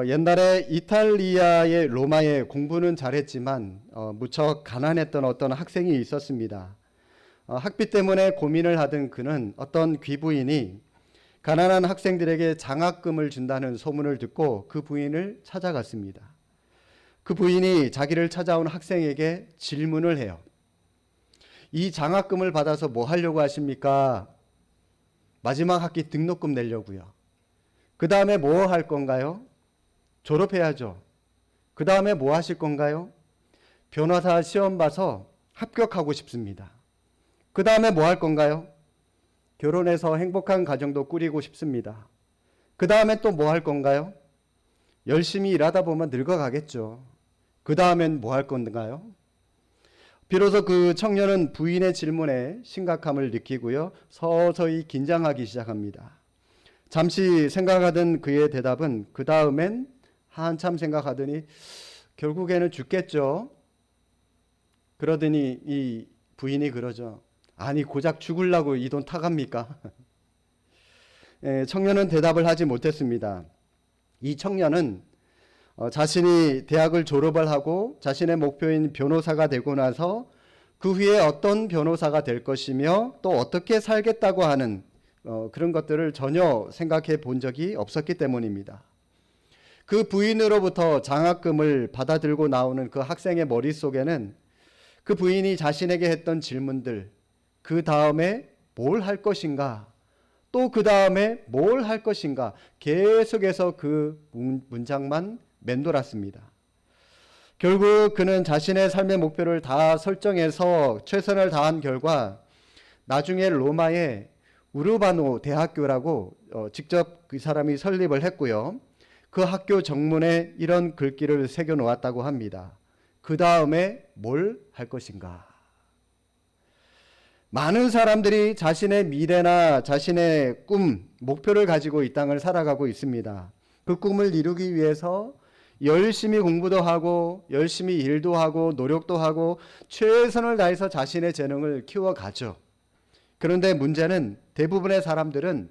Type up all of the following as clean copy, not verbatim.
옛날에 이탈리아의 로마에 공부는 잘했지만 무척 가난했던 어떤 학생이 있었습니다. 학비 때문에 고민을 하던 그는 어떤 귀부인이 가난한 학생들에게 장학금을 준다는 소문을 듣고 그 부인을 찾아갔습니다. 그 부인이 자기를 찾아온 학생에게 질문을 해요. 이 장학금을 받아서 뭐 하려고 하십니까? 마지막 학기 등록금 내려고요. 그 다음에 뭐 할 건가요? 졸업해야죠. 그 다음에 뭐 하실 건가요? 변호사 시험 봐서 합격하고 싶습니다. 그 다음에 뭐 할 건가요? 결혼해서 행복한 가정도 꾸리고 싶습니다. 그 다음에 또 뭐 할 건가요? 열심히 일하다 보면 늙어가겠죠. 그 다음엔 뭐 할 건가요? 비로소 그 청년은 부인의 질문에 심각함을 느끼고요. 서서히 긴장하기 시작합니다. 잠시 생각하던 그의 대답은 그 다음엔 한참 생각하더니 결국에는 죽겠죠. 그러더니 이 부인이 그러죠. 아니 고작 죽으려고 이 돈 타갑니까? 청년은 대답을 하지 못했습니다. 이 청년은 자신이 대학을 졸업을 하고 자신의 목표인 변호사가 되고 나서 그 후에 어떤 변호사가 될 것이며 또 어떻게 살겠다고 하는 그런 것들을 전혀 생각해 본 적이 없었기 때문입니다. 그 부인으로부터 장학금을 받아들고 나오는 그 학생의 머릿속에는 그 부인이 자신에게 했던 질문들, 그 다음에 뭘 할 것인가, 또 그 다음에 뭘 할 것인가, 계속해서 그 문장만 맴돌았습니다. 결국 그는 자신의 삶의 목표를 다 설정해서 최선을 다한 결과 나중에 로마의 우르바노 대학교라고 직접 그 사람이 설립을 했고요. 그 학교 정문에 이런 글귀를 새겨 놓았다고 합니다. 그 다음에 뭘 할 것인가? 많은 사람들이 자신의 미래나 자신의 꿈, 목표를 가지고 이 땅을 살아가고 있습니다. 그 꿈을 이루기 위해서 열심히 공부도 하고 열심히 일도 하고 노력도 하고 최선을 다해서 자신의 재능을 키워가죠. 그런데 문제는 대부분의 사람들은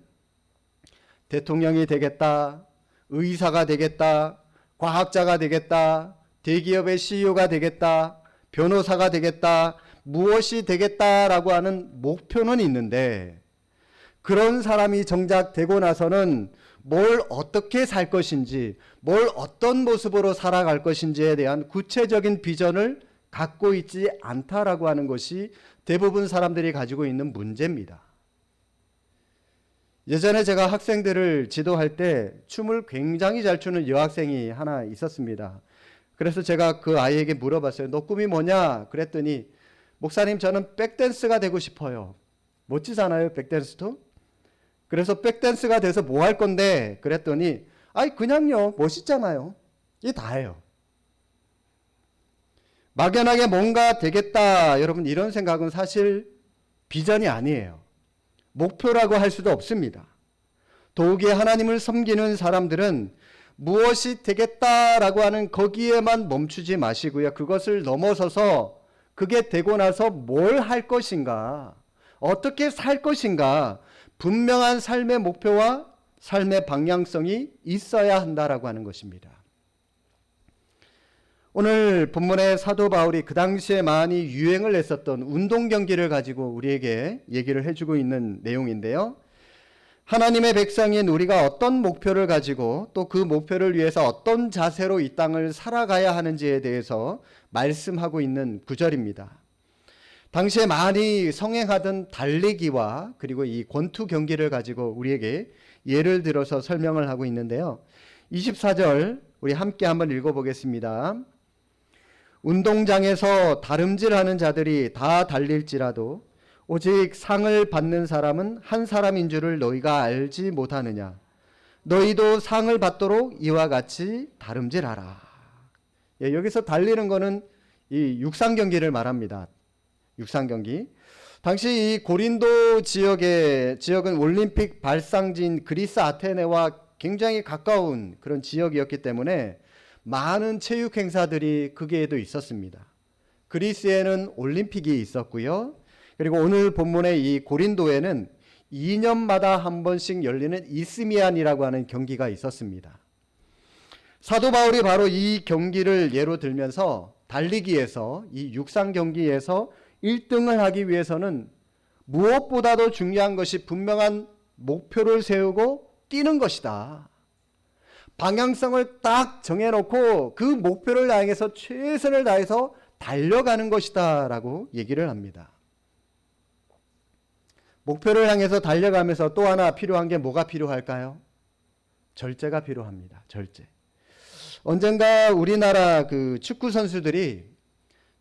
대통령이 되겠다, 의사가 되겠다, 과학자가 되겠다, 대기업의 CEO가 되겠다, 변호사가 되겠다, 무엇이 되겠다라고 하는 목표는 있는데 그런 사람이 정작 되고 나서는 뭘 어떻게 살 것인지, 뭘 어떤 모습으로 살아갈 것인지에 대한 구체적인 비전을 갖고 있지 않다라고 하는 것이 대부분 사람들이 가지고 있는 문제입니다. 예전에 제가 학생들을 지도할 때 춤을 굉장히 잘 추는 여학생이 하나 있었습니다. 그래서 제가 그 아이에게 물어봤어요. 너 꿈이 뭐냐? 그랬더니 목사님 저는 백댄스가 되고 싶어요. 멋지잖아요, 백댄스도? 그래서 백댄스가 돼서 뭐 할 건데? 그랬더니 아이 그냥요, 멋있잖아요. 이게 다예요. 막연하게 뭔가 되겠다. 여러분 이런 생각은 사실 비전이 아니에요. 목표라고 할 수도 없습니다. 더욱이 하나님을 섬기는 사람들은 무엇이 되겠다라고 하는 거기에만 멈추지 마시고요. 그것을 넘어서서 그게 되고 나서 뭘 할 것인가, 어떻게 살 것인가, 분명한 삶의 목표와 삶의 방향성이 있어야 한다라고 하는 것입니다. 오늘 본문의 사도 바울이 그 당시에 많이 유행을 했었던 운동 경기를 가지고 우리에게 얘기를 해주고 있는 내용인데요. 하나님의 백성인 우리가 어떤 목표를 가지고 또 그 목표를 위해서 어떤 자세로 이 땅을 살아가야 하는지에 대해서 말씀하고 있는 구절입니다. 당시에 많이 성행하던 달리기와 그리고 이 권투 경기를 가지고 우리에게 예를 들어서 설명을 하고 있는데요. 24절 우리 함께 한번 읽어보겠습니다. 운동장에서 다름질하는 자들이 다 달릴지라도 오직 상을 받는 사람은 한 사람인 줄을 너희가 알지 못하느냐. 너희도 상을 받도록 이와 같이 다름질하라. 여기서 달리는 거는 이 육상 경기를 말합니다. 육상 경기. 당시 이 고린도 지역은 올림픽 발상지인 그리스 아테네와 굉장히 가까운 그런 지역이었기 때문에 많은 체육 행사들이 거기에도 있었습니다. 그리스에는 올림픽이 있었고요. 그리고 오늘 본문의 이 고린도에는 2년마다 한 번씩 열리는 이스미안이라고 하는 경기가 있었습니다. 사도 바울이 바로 이 경기를 예로 들면서 달리기에서 이 육상 경기에서 1등을 하기 위해서는 무엇보다도 중요한 것이 분명한 목표를 세우고 뛰는 것이다. 방향성을 딱 정해놓고 그 목표를 향해서 최선을 다해서 달려가는 것이다 라고 얘기를 합니다. 목표를 향해서 달려가면서 또 하나 필요한 게 뭐가 필요할까요? 절제가 필요합니다. 절제. 언젠가 우리나라 그 축구 선수들이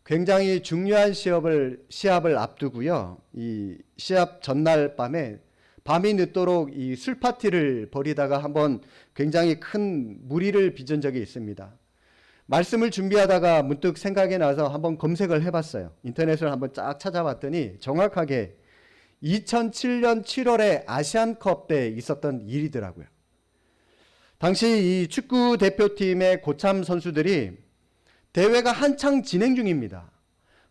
굉장히 중요한 시합을 앞두고요. 이 시합 전날 밤에 밤이 늦도록 이 술 파티를 벌이다가 한번 굉장히 큰 무리를 빚은 적이 있습니다. 말씀을 준비하다가 문득 생각이 나서 한번 검색을 해봤어요. 인터넷을 한번 쫙 찾아봤더니 정확하게 2007년 7월에 아시안컵 때 있었던 일이더라고요. 당시 이 축구 대표팀의 고참 선수들이 대회가 한창 진행 중입니다.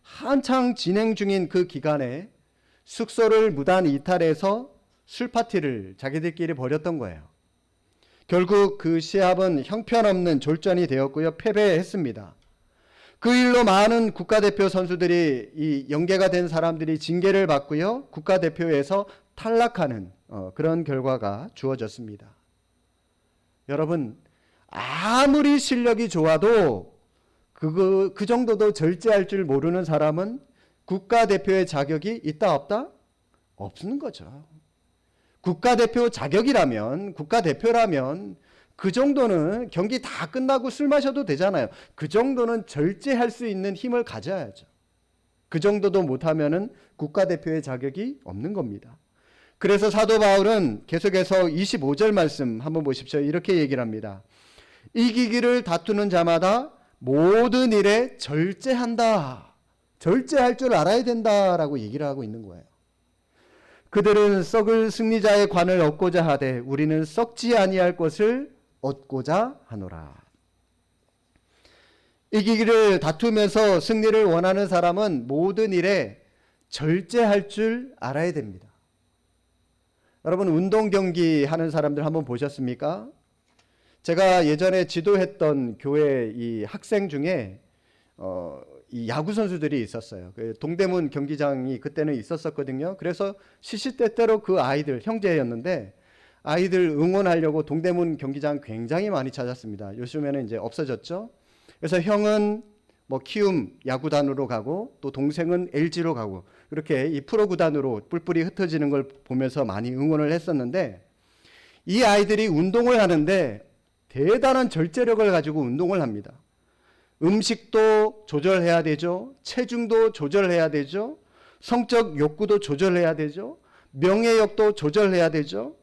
한창 진행 중인 그 기간에 숙소를 무단 이탈해서 술 파티를 자기들끼리 벌였던 거예요. 결국 그 시합은 형편없는 졸전이 되었고요. 패배했습니다. 그 일로 많은 국가대표 선수들이 이 연계가 된 사람들이 징계를 받고요. 국가대표에서 탈락하는 그런 결과가 주어졌습니다. 여러분, 아무리 실력이 좋아도 그 정도도 절제할 줄 모르는 사람은 국가대표의 자격이 있다 없다? 없는 거죠. 국가대표 자격이라면, 국가대표라면 그 정도는 경기 다 끝나고 술 마셔도 되잖아요. 그 정도는 절제할 수 있는 힘을 가져야죠. 그 정도도 못하면은 국가대표의 자격이 없는 겁니다. 그래서 사도 바울은 계속해서 25절 말씀 한번 보십시오. 이렇게 얘기를 합니다. 이기기를 다투는 자마다 모든 일에 절제한다. 절제할 줄 알아야 된다라고 얘기를 하고 있는 거예요. 그들은 썩을 승리자의 관을 얻고자 하되 우리는 썩지 아니할 것을 얻고자 하노라. 이기기를 다투면서 승리를 원하는 사람은 모든 일에 절제할 줄 알아야 됩니다. 여러분, 운동 경기 하는 사람들 한번 보셨습니까? 제가 예전에 지도했던 교회 이 학생 중에 이 야구 선수들이 있었어요. 동대문 경기장이 그때는 있었었거든요. 그래서 시시때때로 그 아이들, 형제였는데 아이들 응원하려고 동대문 경기장 굉장히 많이 찾았습니다. 요즘에는 이제 없어졌죠. 그래서 형은 뭐 키움 야구단으로 가고 또 동생은 LG로 가고 이렇게 이 프로 구단으로 뿔뿔이 흩어지는 걸 보면서 많이 응원을 했었는데 이 아이들이 운동을 하는데 대단한 절제력을 가지고 운동을 합니다. 음식도 조절해야 되죠. 체중도 조절해야 되죠. 성적 욕구도 조절해야 되죠. 명예욕도 조절해야 되죠.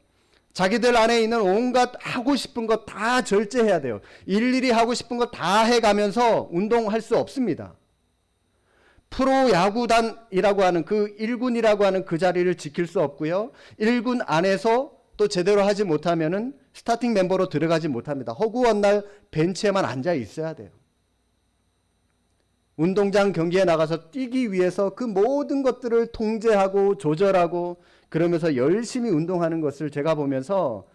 자기들 안에 있는 온갖 하고 싶은 거 다 절제해야 돼요. 일일이 하고 싶은 거 다 해가면서 운동할 수 없습니다. 프로야구단이라고 하는 그 1군이라고 하는 그 자리를 지킬 수 없고요. 1군 안에서 또 제대로 하지 못하면은 스타팅 멤버로 들어가지 못합니다. 허구한 날 벤치에만 앉아 있어야 돼요. 운동장 경기에 나가서 뛰기 위해서 그 모든 것들을 통제하고 조절하고 그러면서 열심히 운동하는 것을 제가 보면서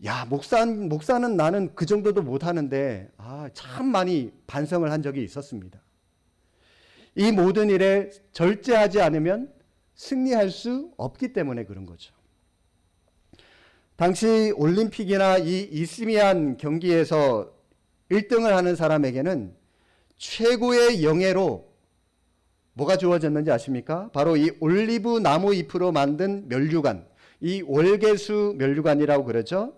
야, 목사는 나는 그 정도도 못하는데 참 많이 반성을 한 적이 있었습니다. 이 모든 일에 절제하지 않으면 승리할 수 없기 때문에 그런 거죠. 당시 올림픽이나 이 이스미안 경기에서 1등을 하는 사람에게는 최고의 영예로 뭐가 주어졌는지 아십니까? 바로 이 올리브 나무 잎으로 만든 면류관, 이 월계수 면류관이라고 그러죠.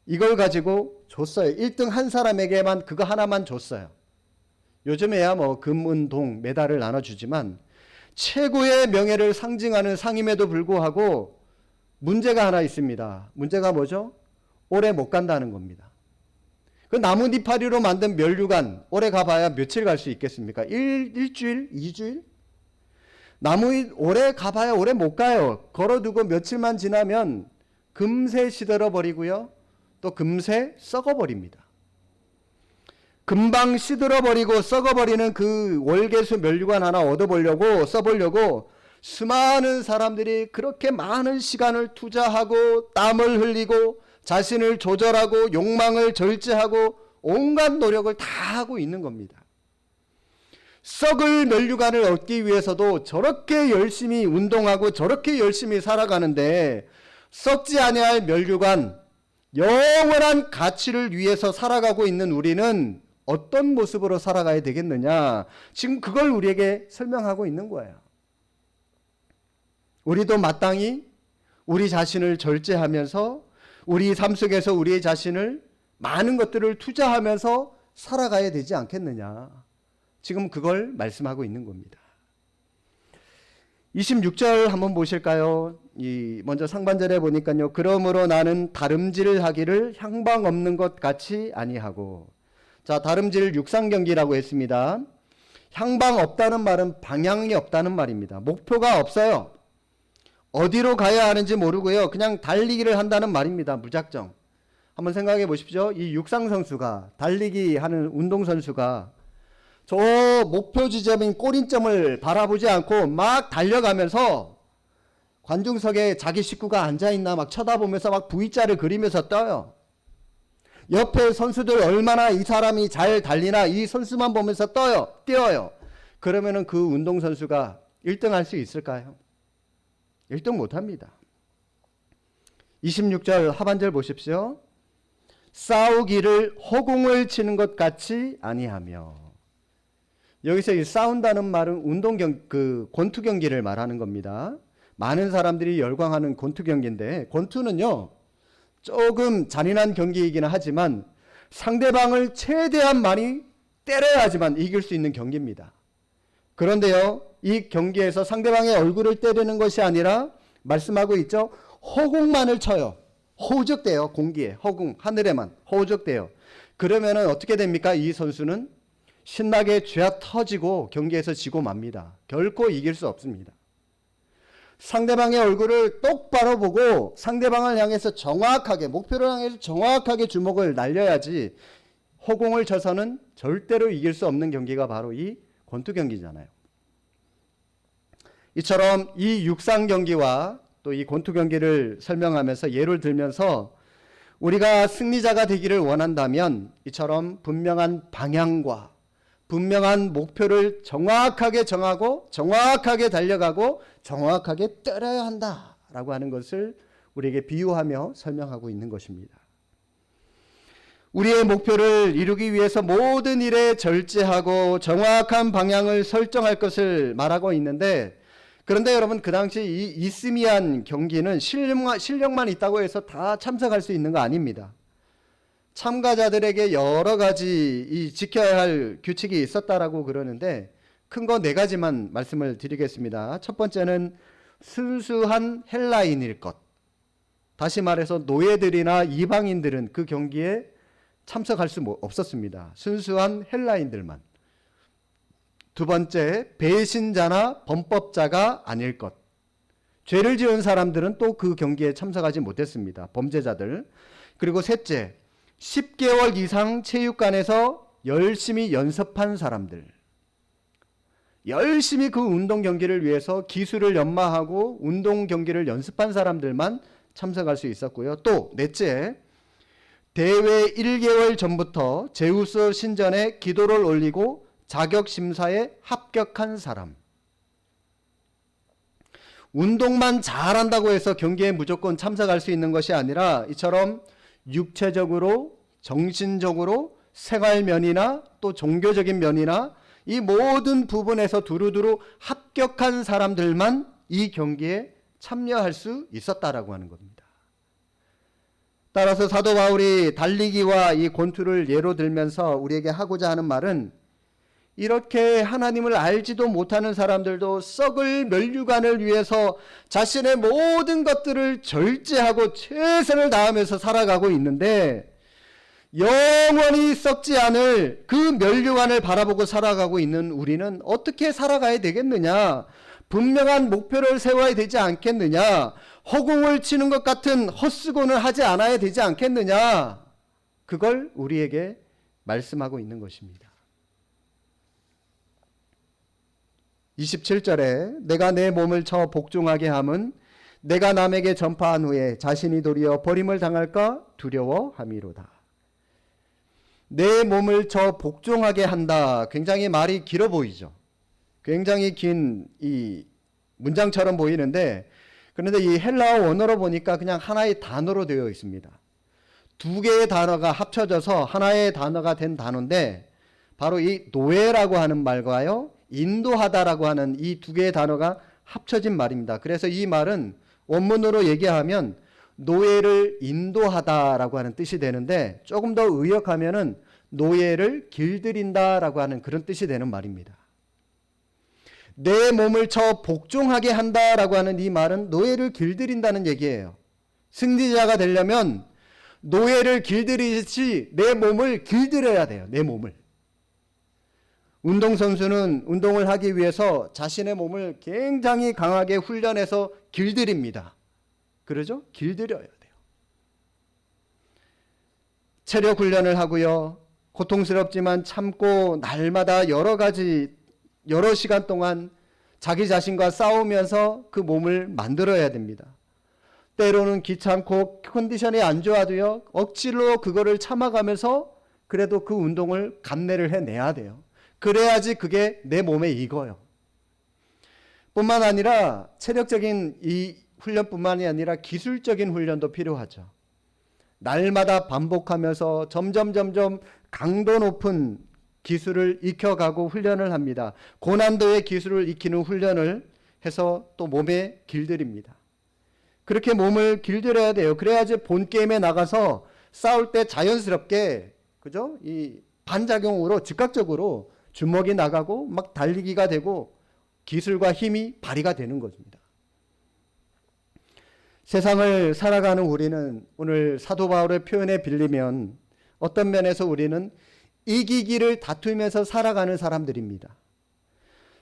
이걸 가지고 줬어요. 1등 한 사람에게만 그거 하나만 줬어요. 요즘에야 뭐 금, 은, 동 메달을 나눠주지만 최고의 명예를 상징하는 상임에도 불구하고 문제가 하나 있습니다. 문제가 뭐죠? 오래 못 간다는 겁니다. 그 나뭇잎파리로 만든 면류관 오래 가봐야 며칠 갈 수 있겠습니까? 일주일? 2주일? 나무잎 오래 가봐야 오래 못 가요. 걸어두고 며칠만 지나면 금세 시들어버리고요. 또 금세 썩어버립니다. 금방 시들어버리고 썩어버리는 그 월계수 면류관 하나 얻어보려고 써보려고 수많은 사람들이 그렇게 많은 시간을 투자하고 땀을 흘리고 자신을 조절하고 욕망을 절제하고 온갖 노력을 다 하고 있는 겁니다. 썩을 면류관을 얻기 위해서도 저렇게 열심히 운동하고 저렇게 열심히 살아가는데 썩지 아니할 면류관, 영원한 가치를 위해서 살아가고 있는 우리는 어떤 모습으로 살아가야 되겠느냐? 지금 그걸 우리에게 설명하고 있는 거예요. 우리도 마땅히 우리 자신을 절제하면서 우리 삶 속에서 우리의 자신을 많은 것들을 투자하면서 살아가야 되지 않겠느냐. 지금 그걸 말씀하고 있는 겁니다. 26절 한번 보실까요? 먼저 상반절에 보니까요. 그러므로 나는 다름질을 하기를 향방 없는 것 같이 아니하고. 자, 다름질 육상경기라고 했습니다. 향방 없다는 말은 방향이 없다는 말입니다. 목표가 없어요. 어디로 가야 하는지 모르고요. 그냥 달리기를 한다는 말입니다. 무작정. 한번 생각해 보십시오. 이 육상선수가, 달리기 하는 운동선수가 저 목표 지점인 꼬린점을 바라보지 않고 막 달려가면서 관중석에 자기 식구가 앉아있나 막 쳐다보면서 막 V자를 그리면서 떠요. 옆에 선수들 얼마나 이 사람이 잘 달리나 이 선수만 보면서 뛰어요. 그러면은 그 운동선수가 1등 할 수 있을까요? 1등 못합니다. 26절 하반절 보십시오. 싸우기를 허공을 치는 것 같이 아니하며. 여기서 이 싸운다는 말은 권투 경기를 말하는 겁니다. 많은 사람들이 열광하는 권투 경기인데, 권투는요 조금 잔인한 경기이기는 하지만 상대방을 최대한 많이 때려야지만 이길 수 있는 경기입니다. 그런데요, 이 경기에서 상대방의 얼굴을 때리는 것이 아니라 말씀하고 있죠. 허공만을 쳐요. 호적돼요. 공기에, 허공, 하늘에만 호적돼요. 그러면은 어떻게 됩니까? 이 선수는 신나게 쥐어 터지고 경기에서 지고 맙니다. 결코 이길 수 없습니다. 상대방의 얼굴을 똑바로 보고 상대방을 향해서 정확하게, 목표를 향해서 정확하게 주먹을 날려야지 허공을 쳐서는 절대로 이길 수 없는 경기가 바로 이 권투 경기잖아요. 이처럼 이 육상 경기와 또 이 권투 경기를 설명하면서 예를 들면서 우리가 승리자가 되기를 원한다면 이처럼 분명한 방향과 분명한 목표를 정확하게 정하고 정확하게 달려가고 정확하게 따라야 한다라고 하는 것을 우리에게 비유하며 설명하고 있는 것입니다. 우리의 목표를 이루기 위해서 모든 일에 절제하고 정확한 방향을 설정할 것을 말하고 있는데, 그런데 여러분 그 당시 이 이스미안 경기는 실력만 있다고 해서 다 참석할 수 있는 거 아닙니다. 참가자들에게 여러 가지 지켜야 할 규칙이 있었다라고 그러는데 큰 거 4가지만 말씀을 드리겠습니다. 첫 번째는 순수한 헬라인일 것. 다시 말해서 노예들이나 이방인들은 그 경기에 참석할 수 없었습니다. 순수한 헬라인들만. 두 번째, 배신자나 범법자가 아닐 것. 죄를 지은 사람들은 또 그 경기에 참석하지 못했습니다. 범죄자들. 그리고 셋째, 10개월 이상 체육관에서 열심히 연습한 사람들. 열심히 그 운동 경기를 위해서 기술을 연마하고 운동 경기를 연습한 사람들만 참석할 수 있었고요. 또 넷째, 대회 1개월 전부터 제우스 신전에 기도를 올리고 자격 심사에 합격한 사람. 운동만 잘한다고 해서 경기에 무조건 참석할 수 있는 것이 아니라 이처럼 육체적으로, 정신적으로, 생활면이나 또 종교적인 면이나 이 모든 부분에서 두루두루 합격한 사람들만 이 경기에 참여할 수 있었다라고 하는 겁니다. 따라서 사도 바울이 달리기와 이 권투를 예로 들면서 우리에게 하고자 하는 말은, 이렇게 하나님을 알지도 못하는 사람들도 썩을 면류관을 위해서 자신의 모든 것들을 절제하고 최선을 다하면서 살아가고 있는데, 영원히 썩지 않을 그 면류관을 바라보고 살아가고 있는 우리는 어떻게 살아가야 되겠느냐? 분명한 목표를 세워야 되지 않겠느냐? 허공을 치는 것 같은 헛수고는 하지 않아야 되지 않겠느냐? 그걸 우리에게 말씀하고 있는 것입니다. 27절에 내가 내 몸을 쳐 복종하게 함은 내가 남에게 전파한 후에 자신이 도리어 버림을 당할까 두려워함이로다. 내 몸을 저 복종하게 한다. 굉장히 말이 길어 보이죠. 굉장히 긴 이 문장처럼 보이는데, 그런데 이 헬라어 원어로 보니까 그냥 하나의 단어로 되어 있습니다. 두 개의 단어가 합쳐져서 하나의 단어가 된 단어인데, 바로 이 노예라고 하는 말과요, 인도하다라고 하는 이 두 개의 단어가 합쳐진 말입니다. 그래서 이 말은 원문으로 얘기하면 노예를 인도하다라고 하는 뜻이 되는데, 조금 더 의역하면은 노예를 길들인다라고 하는 그런 뜻이 되는 말입니다. 내 몸을 저 복종하게 한다라고 하는 이 말은 노예를 길들인다는 얘기예요. 승리자가 되려면 노예를 길들이듯이 내 몸을 길들여야 돼요. 내 몸을. 운동선수는 운동을 하기 위해서 자신의 몸을 굉장히 강하게 훈련해서 길들입니다. 그러죠? 길들여야 돼요. 체력 훈련을 하고요. 고통스럽지만 참고 날마다 여러 시간 동안 자기 자신과 싸우면서 그 몸을 만들어야 됩니다. 때로는 귀찮고 컨디션이 안 좋아도요, 억지로 그거를 참아가면서 그래도 그 운동을 감내를 해내야 돼요. 그래야지 그게 내 몸에 익어요. 뿐만 아니라 체력적인 이 훈련뿐만이 아니라 기술적인 훈련도 필요하죠. 날마다 반복하면서 점점 강도 높은 기술을 익혀가고 훈련을 합니다. 고난도의 기술을 익히는 훈련을 해서 또 몸에 길들입니다. 그렇게 몸을 길들여야 돼요. 그래야지 본 게임에 나가서 싸울 때 자연스럽게, 그죠? 이 반작용으로 즉각적으로 주먹이 나가고 막 달리기가 되고 기술과 힘이 발휘가 되는 것입니다. 세상을 살아가는 우리는 오늘 사도 바울의 표현에 빌리면 어떤 면에서 우리는 이기기를 다투면서 살아가는 사람들입니다.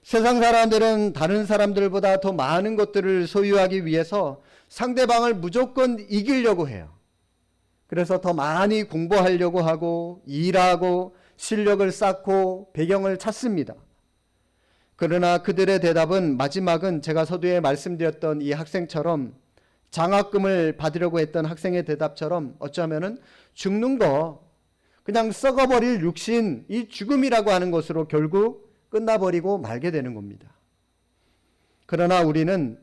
세상 사람들은 다른 사람들보다 더 많은 것들을 소유하기 위해서 상대방을 무조건 이기려고 해요. 그래서 더 많이 공부하려고 하고 일하고 실력을 쌓고 배경을 찾습니다. 그러나 그들의 대답은 마지막은 제가 서두에 말씀드렸던 이 학생처럼 장학금을 받으려고 했던 학생의 대답처럼 어쩌면은 죽는 거, 그냥 썩어버릴 육신, 이 죽음이라고 하는 것으로 결국 끝나버리고 말게 되는 겁니다. 그러나 우리는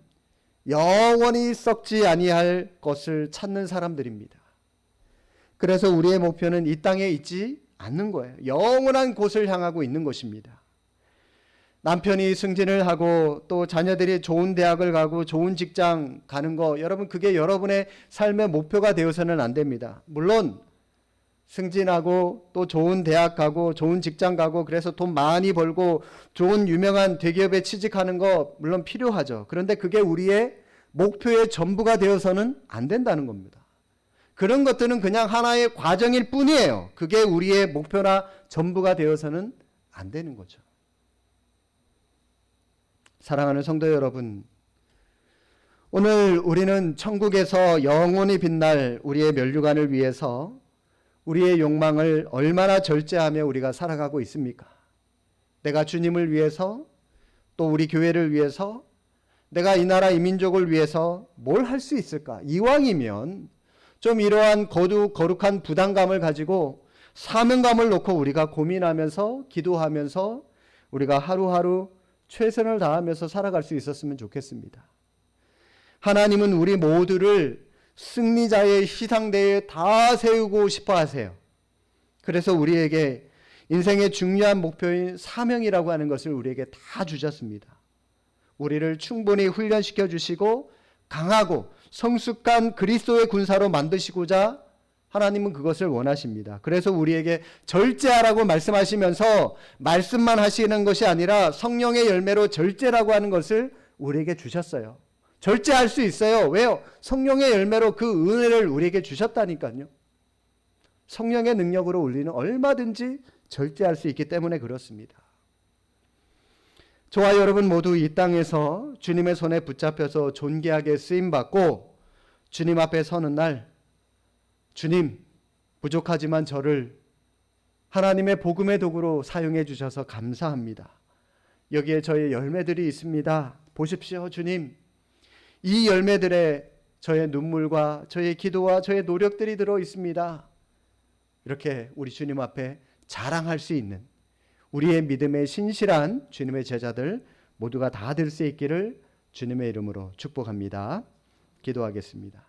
영원히 썩지 아니할 것을 찾는 사람들입니다. 그래서 우리의 목표는 이 땅에 있지 않는 거예요. 영원한 곳을 향하고 있는 것입니다. 남편이 승진을 하고 또 자녀들이 좋은 대학을 가고 좋은 직장 가는 거, 여러분 그게 여러분의 삶의 목표가 되어서는 안 됩니다. 물론 승진하고 또 좋은 대학 가고 좋은 직장 가고 그래서 돈 많이 벌고 좋은 유명한 대기업에 취직하는 거 물론 필요하죠. 그런데 그게 우리의 목표의 전부가 되어서는 안 된다는 겁니다. 그런 것들은 그냥 하나의 과정일 뿐이에요. 그게 우리의 목표나 전부가 되어서는 안 되는 거죠. 사랑하는 성도 여러분, 오늘 우리는 천국에서 영원히 빛날 우리의 면류관을 위해서 우리의 욕망을 얼마나 절제하며 우리가 살아가고 있습니까? 내가 주님을 위해서, 또 우리 교회를 위해서, 내가 이 나라 이 민족을 위해서 뭘 할 수 있을까? 이왕이면 좀 이러한 거룩한 부담감을 가지고 사명감을 놓고 우리가 고민하면서 기도하면서 우리가 하루하루 최선을 다하면서 살아갈 수 있었으면 좋겠습니다. 하나님은 우리 모두를 승리자의 시상대에 다 세우고 싶어 하세요. 그래서 우리에게 인생의 중요한 목표인 사명이라고 하는 것을 우리에게 다 주셨습니다. 우리를 충분히 훈련시켜 주시고 강하고 성숙한 그리스도의 군사로 만드시고자 하나님은 그것을 원하십니다. 그래서 우리에게 절제하라고 말씀하시면서 말씀만 하시는 것이 아니라 성령의 열매로 절제라고 하는 것을 우리에게 주셨어요. 절제할 수 있어요. 왜요? 성령의 열매로 그 은혜를 우리에게 주셨다니까요. 성령의 능력으로 우리는 얼마든지 절제할 수 있기 때문에 그렇습니다. 저와 여러분 모두 이 땅에서 주님의 손에 붙잡혀서 존귀하게 쓰임받고 주님 앞에 서는 날, 주님, 부족하지만 저를 하나님의 복음의 도구로 사용해 주셔서 감사합니다. 여기에 저의 열매들이 있습니다. 보십시오, 주님. 이 열매들에 저의 눈물과 저의 기도와 저의 노력들이 들어 있습니다. 이렇게 우리 주님 앞에 자랑할 수 있는 우리의 믿음에 신실한 주님의 제자들 모두가 다 될 수 있기를 주님의 이름으로 축복합니다. 기도하겠습니다.